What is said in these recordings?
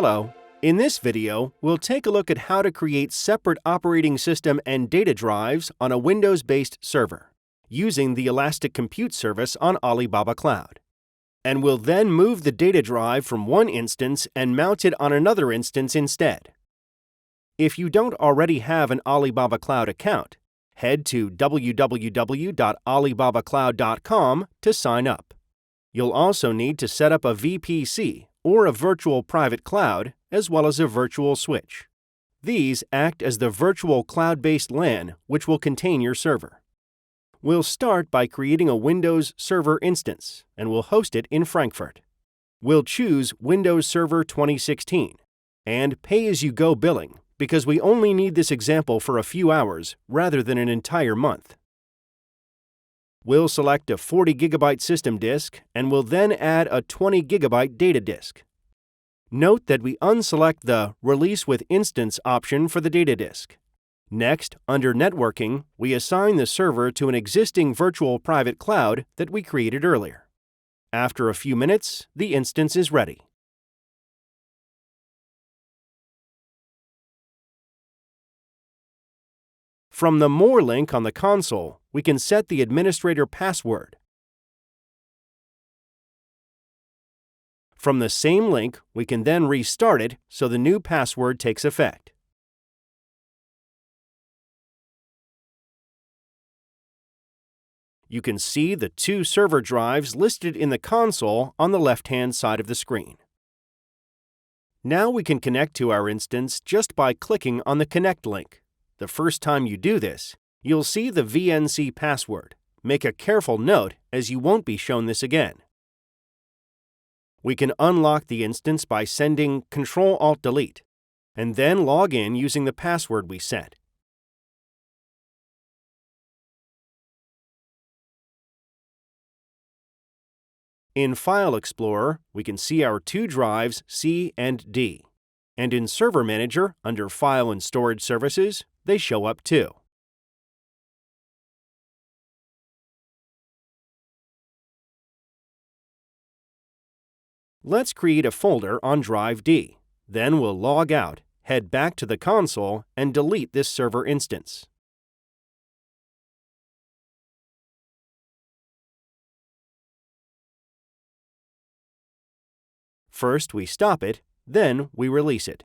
Hello. In this video, we'll take a look at how to create separate operating system and data drives on a Windows-based server using the Elastic Compute service on Alibaba Cloud. And we'll then move the data drive from one instance and mount it on another instance instead. If you don't already have an Alibaba Cloud account, head to www.alibabacloud.com to sign up. You'll also need to set up a VPC or a virtual private cloud, as well as a virtual switch. These act as the virtual cloud-based LAN, which will contain your server. We'll start by creating a Windows Server instance, and we'll host it in Frankfurt. We'll choose Windows Server 2016 and pay-as-you-go billing, because we only need this example for a few hours rather than an entire month. We'll select a 40 GB system disk, and we'll then add a 20 GB data disk. Note that we unselect the Release with Instance option for the data disk. Next, under Networking, we assign the server to an existing virtual private cloud that we created earlier. After a few minutes, the instance is ready. From the More link on the console, we can set the administrator password. From the same link, we can then restart it so the new password takes effect. You can see the two server drives listed in the console on the left-hand side of the screen. Now we can connect to our instance just by clicking on the Connect link. The first time you do this, you'll see the VNC password. Make a careful note, as you won't be shown this again. We can unlock the instance by sending Ctrl-Alt-Delete, and then log in using the password we set. In File Explorer, we can see our two drives C and D. And in Server Manager, under File and Storage Services, they show up too. Let's create a folder on drive D. Then we'll log out, head back to the console, and delete this server instance. First, we stop it, then we release it.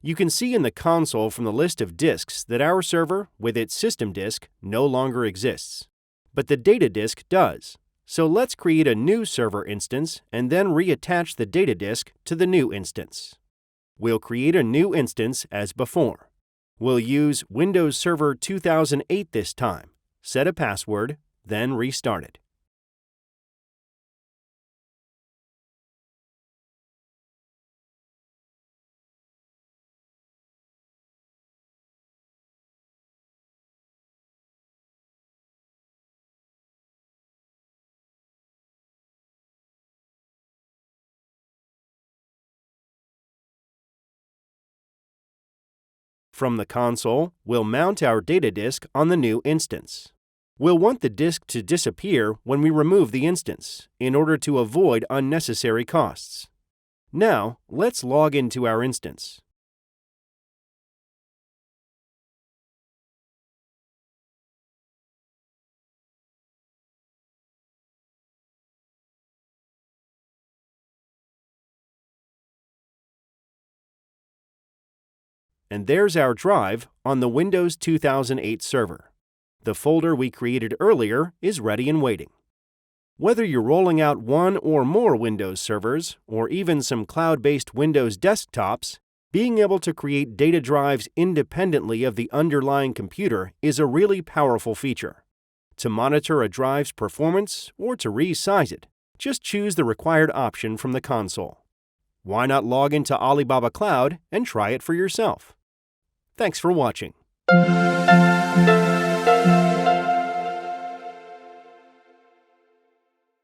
You can see in the console from the list of disks that our server, with its system disk, no longer exists. But the data disk does. So let's create a new server instance and then reattach the data disk to the new instance. We'll create a new instance as before. We'll use Windows Server 2008 this time. Set a password, then restart it. From the console, we'll mount our data disk on the new instance. We'll want the disk to disappear when we remove the instance, in order to avoid unnecessary costs. Now, let's log into our instance. And there's our drive on the Windows 2008 server. The folder we created earlier is ready and waiting. Whether you're rolling out one or more Windows servers, or even some cloud-based Windows desktops, being able to create data drives independently of the underlying computer is a really powerful feature. To monitor a drive's performance or to resize it, just choose the required option from the console. Why not log into Alibaba Cloud and try it for yourself? Thanks for watching.